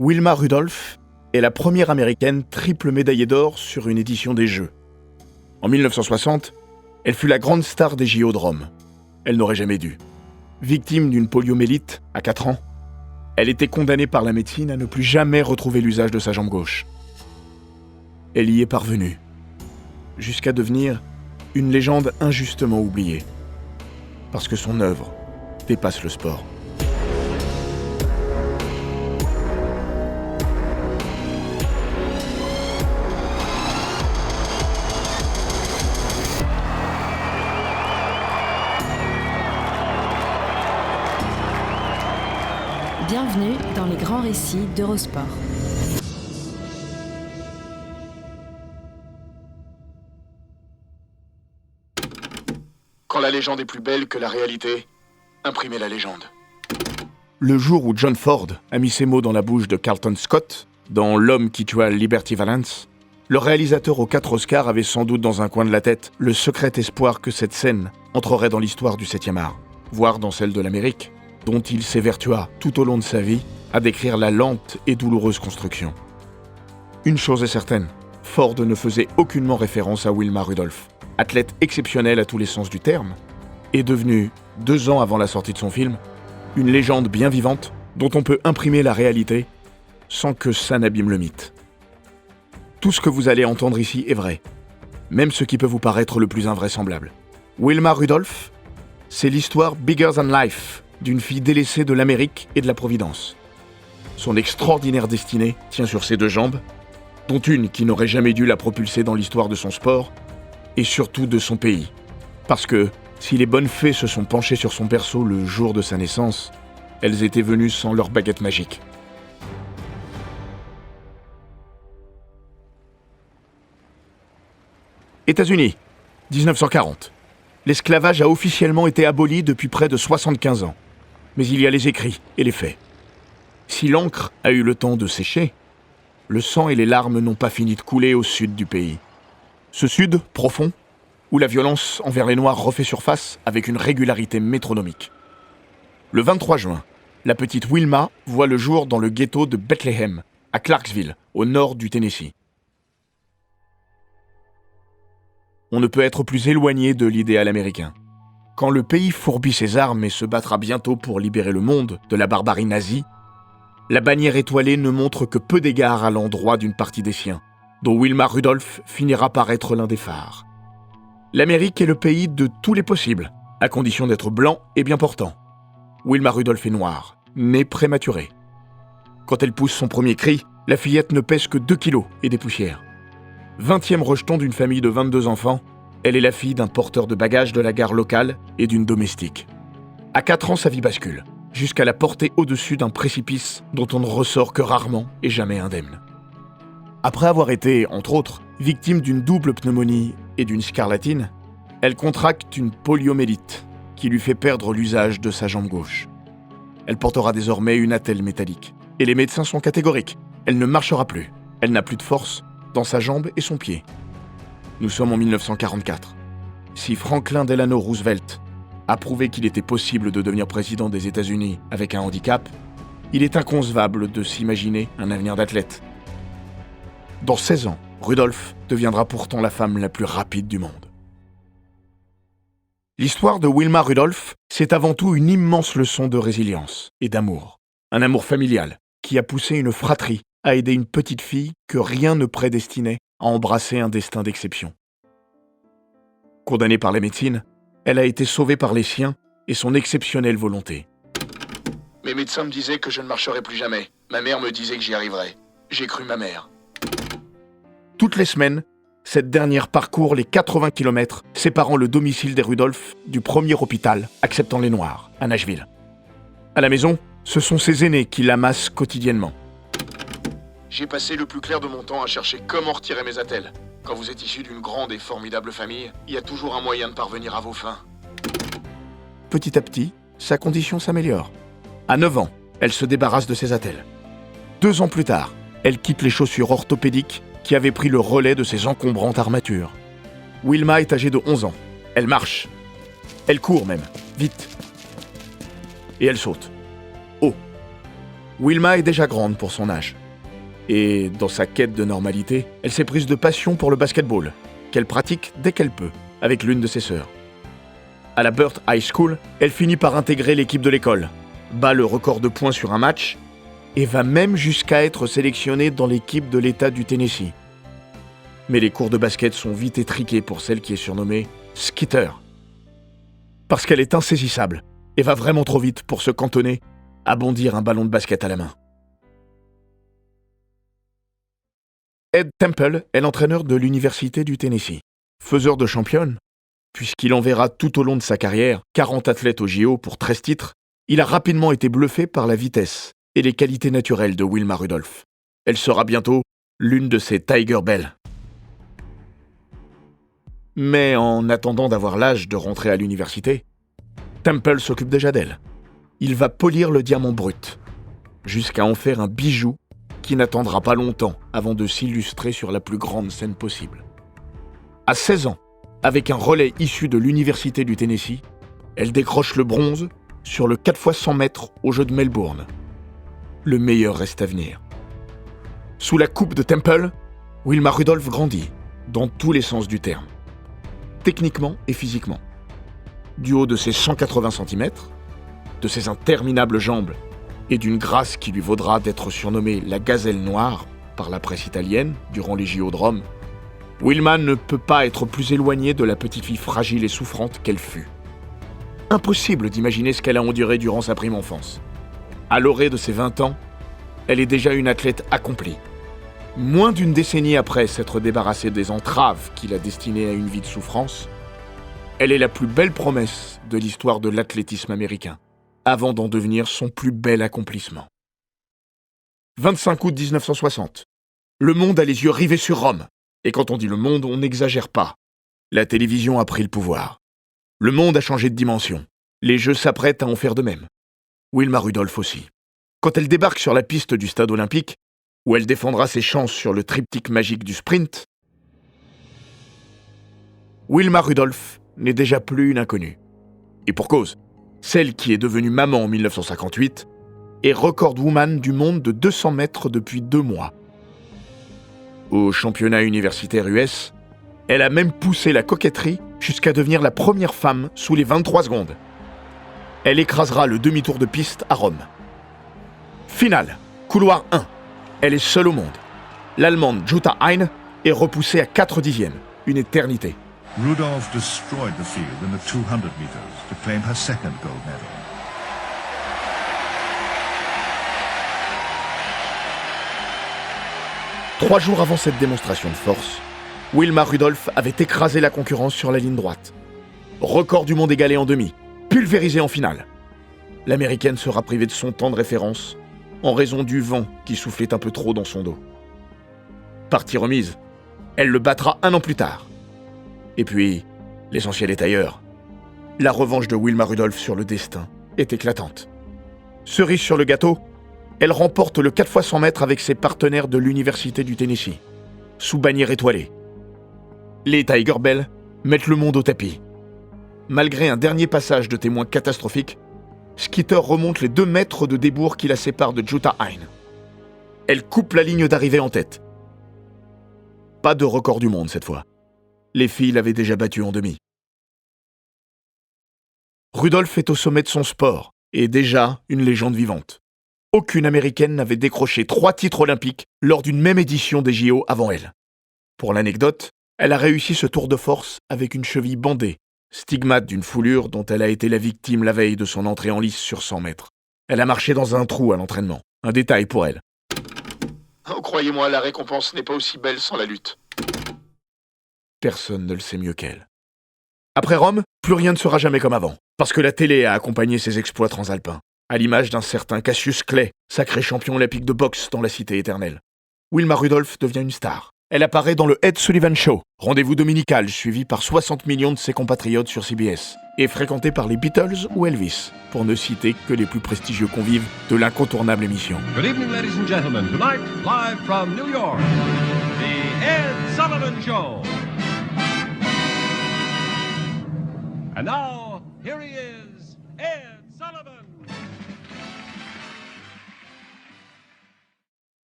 Wilma Rudolph est la première américaine triple médaillée d'or sur une édition des Jeux. En 1960, elle fut la grande star des JO de Rome. Elle n'aurait jamais dû. Victime d'une poliomyélite à 4 ans, elle était condamnée par la médecine à ne plus jamais retrouver l'usage de sa jambe gauche. Elle y est parvenue, jusqu'à devenir une légende injustement oubliée, parce que son œuvre dépasse le sport. Bienvenue dans les grands récits d'Eurosport. Quand la légende est plus belle que la réalité, imprimez la légende. Le jour où John Ford a mis ces mots dans la bouche de Carlton Scott, dans L'homme qui tua Liberty Valance, le réalisateur aux 4 Oscars avait sans doute dans un coin de la tête le secret espoir que cette scène entrerait dans l'histoire du 7e art, voire dans celle de l'Amérique, dont il s'évertua tout au long de sa vie à décrire la lente et douloureuse construction. Une chose est certaine, Ford ne faisait aucunement référence à Wilma Rudolph, athlète exceptionnelle à tous les sens du terme, et devenue, 2 ans avant la sortie de son film, une légende bien vivante dont on peut imprimer la réalité sans que ça n'abîme le mythe. Tout ce que vous allez entendre ici est vrai, même ce qui peut vous paraître le plus invraisemblable. Wilma Rudolph, c'est l'histoire bigger than life d'une fille délaissée de l'Amérique et de la Providence. Son extraordinaire destinée tient sur ses 2 jambes, dont une qui n'aurait jamais dû la propulser dans l'histoire de son sport, et surtout de son pays. Parce que, si les bonnes fées se sont penchées sur son berceau le jour de sa naissance, elles étaient venues sans leur baguette magique. États-Unis, 1940. L'esclavage a officiellement été aboli depuis près de 75 ans. Mais il y a les écrits et les faits. Si l'encre a eu le temps de sécher, le sang et les larmes n'ont pas fini de couler au sud du pays. Ce sud profond, où la violence envers les Noirs refait surface avec une régularité métronomique. Le 23 juin, la petite Wilma voit le jour dans le ghetto de Bethlehem, à Clarksville, au nord du Tennessee. On ne peut être plus éloigné de l'idéal américain. Quand le pays fourbit ses armes et se battra bientôt pour libérer le monde de la barbarie nazie, la bannière étoilée ne montre que peu d'égards à l'endroit d'une partie des siens, dont Wilma Rudolph finira par être l'un des phares. L'Amérique est le pays de tous les possibles, à condition d'être blanc et bien portant. Wilma Rudolph est noire, née prématurée. Quand elle pousse son premier cri, la fillette ne pèse que 2 kilos et des poussières. 20e rejeton d'une famille de 22 enfants, elle est la fille d'un porteur de bagages de la gare locale et d'une domestique. À 4 ans, sa vie bascule, jusqu'à la porter au-dessus d'un précipice dont on ne ressort que rarement et jamais indemne. Après avoir été, entre autres, victime d'une double pneumonie et d'une scarlatine, elle contracte une poliomyélite qui lui fait perdre l'usage de sa jambe gauche. Elle portera désormais une attelle métallique. Et les médecins sont catégoriques. Elle ne marchera plus. Elle n'a plus de force dans sa jambe et son pied. Nous sommes en 1944. Si Franklin Delano Roosevelt a prouvé qu'il était possible de devenir président des États-Unis avec un handicap, il est inconcevable de s'imaginer un avenir d'athlète. Dans 16 ans, Rudolph deviendra pourtant la femme la plus rapide du monde. L'histoire de Wilma Rudolph, c'est avant tout une immense leçon de résilience et d'amour. Un amour familial qui a poussé une fratrie à aider une petite fille que rien ne prédestinait à embrasser un destin d'exception. Condamnée par la médecine, elle a été sauvée par les siens et son exceptionnelle volonté. Mes médecins me disaient que je ne marcherais plus jamais. Ma mère me disait que j'y arriverais. J'ai cru ma mère. Toutes les semaines, cette dernière parcourt les 80 km séparant le domicile des Rudolph du premier hôpital acceptant les Noirs, à Nashville. À la maison, ce sont ses aînés qui l'amassent quotidiennement. J'ai passé le plus clair de mon temps à chercher comment retirer mes attelles. Quand vous êtes issu d'une grande et formidable famille, il y a toujours un moyen de parvenir à vos fins. Petit à petit, sa condition s'améliore. À 9 ans, elle se débarrasse de ses attelles. 2 ans plus tard, elle quitte les chaussures orthopédiques qui avaient pris le relais de ses encombrantes armatures. Wilma est âgée de 11 ans. Elle marche. Elle court même, vite. Et elle saute. Haut. Wilma est déjà grande pour son âge. Et dans sa quête de normalité, elle s'est prise de passion pour le basketball, qu'elle pratique dès qu'elle peut, avec l'une de ses sœurs. À la Burt High School, elle finit par intégrer l'équipe de l'école, bat le record de points sur un match et va même jusqu'à être sélectionnée dans l'équipe de l'État du Tennessee. Mais les cours de basket sont vite étriqués pour celle qui est surnommée Skeeter. Parce qu'elle est insaisissable et va vraiment trop vite pour se cantonner à bondir un ballon de basket à la main. Ed Temple est l'entraîneur de l'Université du Tennessee. Faiseur de championne, puisqu'il enverra tout au long de sa carrière 40 athlètes au JO pour 13 titres, il a rapidement été bluffé par la vitesse et les qualités naturelles de Wilma Rudolph. Elle sera bientôt l'une de ses Tiger Bell. Mais en attendant d'avoir l'âge de rentrer à l'université, Temple s'occupe déjà d'elle. Il va polir le diamant brut, jusqu'à en faire un bijou qui n'attendra pas longtemps avant de s'illustrer sur la plus grande scène possible. À 16 ans, avec un relais issu de l'Université du Tennessee, elle décroche le bronze sur le 4x100 mètres aux Jeux de Melbourne. Le meilleur reste à venir. Sous la coupe de Temple, Wilma Rudolph grandit, dans tous les sens du terme, techniquement et physiquement. Du haut de ses 180 cm, de ses interminables jambes et d'une grâce qui lui vaudra d'être surnommée la gazelle noire par la presse italienne durant les JO de Rome, Wilma ne peut pas être plus éloignée de la petite fille fragile et souffrante qu'elle fut. Impossible d'imaginer ce qu'elle a enduré durant sa prime enfance. À l'orée de ses 20 ans, elle est déjà une athlète accomplie. Moins d'une décennie après s'être débarrassée des entraves qui la destinaient à une vie de souffrance, elle est la plus belle promesse de l'histoire de l'athlétisme américain, avant d'en devenir son plus bel accomplissement. 25 août 1960. Le monde a les yeux rivés sur Rome. Et quand on dit le monde, on n'exagère pas. La télévision a pris le pouvoir. Le monde a changé de dimension. Les Jeux s'apprêtent à en faire de même. Wilma Rudolph aussi. Quand elle débarque sur la piste du stade olympique, où elle défendra ses chances sur le triptyque magique du sprint, Wilma Rudolph n'est déjà plus une inconnue. Et pour cause, celle qui est devenue maman en 1958 est recordwoman du monde de 200 mètres depuis 2 mois. Au championnat universitaire US, elle a même poussé la coquetterie jusqu'à devenir la première femme sous les 23 secondes. Elle écrasera le demi-tour de piste à Rome. Finale, couloir 1. Elle est seule au monde. L'Allemande Jutta Hein est repoussée à 4 dixièmes, une éternité. Rudolph destroyed the field in the 200 meters to claim her second gold medal. Trois jours avant cette démonstration de force, Wilma Rudolph avait écrasé la concurrence sur la ligne droite. Record du monde égalé en demi, pulvérisé en finale. L'Américaine sera privée de son temps de référence en raison du vent qui soufflait un peu trop dans son dos. Partie remise, elle le battra 1 an plus tard. Et puis, l'essentiel est ailleurs. La revanche de Wilma Rudolph sur le destin est éclatante. Cerise sur le gâteau, elle remporte le 4x100 mètres avec ses partenaires de l'Université du Tennessee, sous bannière étoilée. Les Tiger Bell mettent le monde au tapis. Malgré un dernier passage de témoins catastrophique, Skeeter remonte les 2 mètres de débours qui la séparent de Jutta Hein. Elle coupe la ligne d'arrivée en tête. Pas de record du monde cette fois. Les filles l'avaient déjà battue en demi. Rudolph est au sommet de son sport et déjà une légende vivante. Aucune Américaine n'avait décroché 3 titres olympiques lors d'une même édition des JO avant elle. Pour l'anecdote, elle a réussi ce tour de force avec une cheville bandée, stigmate d'une foulure dont elle a été la victime la veille de son entrée en lice sur 100 mètres. Elle a marché dans un trou à l'entraînement. Un détail pour elle. Oh, croyez-moi, la récompense n'est pas aussi belle sans la lutte. Personne ne le sait mieux qu'elle. Après Rome, plus rien ne sera jamais comme avant, parce que la télé a accompagné ses exploits transalpins, à l'image d'un certain Cassius Clay, sacré champion olympique de boxe dans la Cité éternelle. Wilma Rudolph devient une star. Elle apparaît dans le Ed Sullivan Show, rendez-vous dominical suivi par 60 millions de ses compatriotes sur CBS, et fréquenté par les Beatles ou Elvis, pour ne citer que les plus prestigieux convives de l'incontournable émission. Good evening, ladies and gentlemen. Tonight, live from New York, the Ed Sullivan Show. And now, here he is, Ed Sullivan.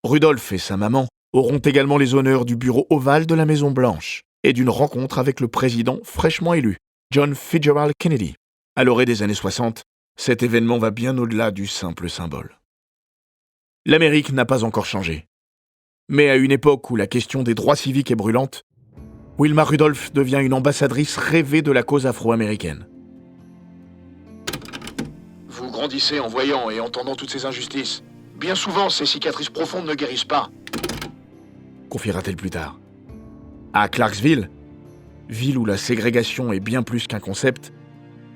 Rudolph et sa maman auront également les honneurs du bureau ovale de la Maison-Blanche et d'une rencontre avec le président fraîchement élu, John Fitzgerald Kennedy. À l'orée des années 60, cet événement va bien au-delà du simple symbole. L'Amérique n'a pas encore changé. Mais à une époque où la question des droits civiques est brûlante, Wilma Rudolph devient une ambassadrice rêvée de la cause afro-américaine. Vous grandissez en voyant et entendant toutes ces injustices. Bien souvent, ces cicatrices profondes ne guérissent pas. Confiera-t-elle plus tard. À Clarksville, ville où la ségrégation est bien plus qu'un concept,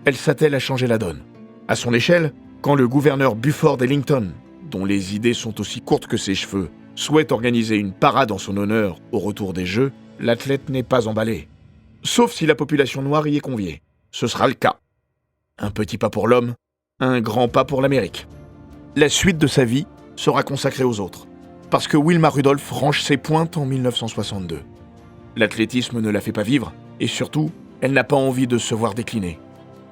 elle s'attelle à changer la donne. À son échelle, quand le gouverneur Buford Ellington, dont les idées sont aussi courtes que ses cheveux, souhaite organiser une parade en son honneur au retour des Jeux, l'athlète n'est pas emballé. Sauf si la population noire y est conviée. Ce sera le cas. Un petit pas pour l'homme, un grand pas pour l'Amérique. La suite de sa vie sera consacrée aux autres, parce que Wilma Rudolph range ses pointes en 1962. L'athlétisme ne la fait pas vivre, et surtout, elle n'a pas envie de se voir décliner.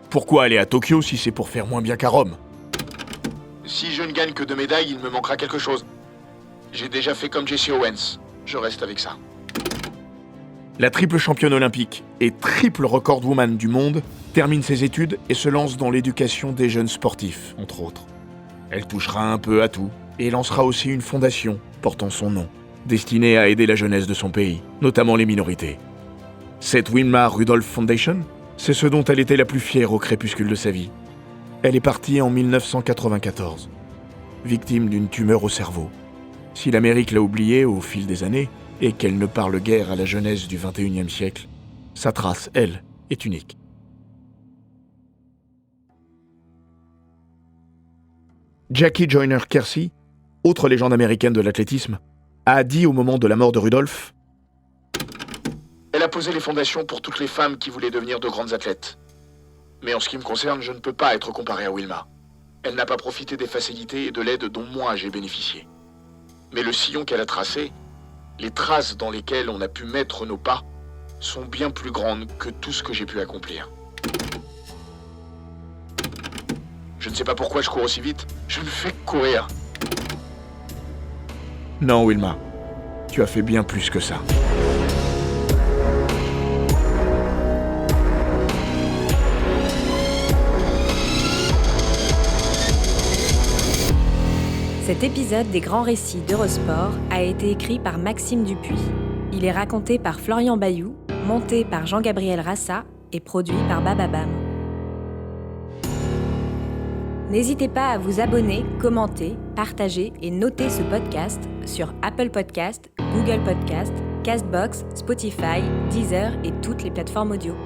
Pourquoi aller à Tokyo si c'est pour faire moins bien qu'à Rome ? Si je ne gagne que 2 médailles, il me manquera quelque chose. J'ai déjà fait comme Jesse Owens. Je reste avec ça. La triple championne olympique et triple recordwoman du monde termine ses études et se lance dans l'éducation des jeunes sportifs, entre autres. Elle touchera un peu à tout et lancera aussi une fondation portant son nom, destinée à aider la jeunesse de son pays, notamment les minorités. Cette Wilma Rudolph Foundation, c'est ce dont elle était la plus fière au crépuscule de sa vie. Elle est partie en 1994, victime d'une tumeur au cerveau. Si l'Amérique l'a oubliée au fil des années, et qu'elle ne parle guère à la jeunesse du XXIe siècle, sa trace, elle, est unique. Jackie Joyner Kersee, autre légende américaine de l'athlétisme, a dit au moment de la mort de Rudolph: Elle a posé les fondations pour toutes les femmes qui voulaient devenir de grandes athlètes. Mais en ce qui me concerne, je ne peux pas être comparé à Wilma. Elle n'a pas profité des facilités et de l'aide dont moi j'ai bénéficié. Mais le sillon qu'elle a tracé, les traces dans lesquelles on a pu mettre nos pas, sont bien plus grandes que tout ce que j'ai pu accomplir. Je ne sais pas pourquoi je cours aussi vite, je ne fais que courir. Non, Wilma, tu as fait bien plus que ça. Cet épisode des Grands Récits d'Eurosport a été écrit par Maxime Dupuis. Il est raconté par Florian Bayou, monté par Jean-Gabriel Rassa et produit par Bababam. N'hésitez pas à vous abonner, commenter, partager et noter ce podcast sur Apple Podcast, Google Podcast, Castbox, Spotify, Deezer et toutes les plateformes audio.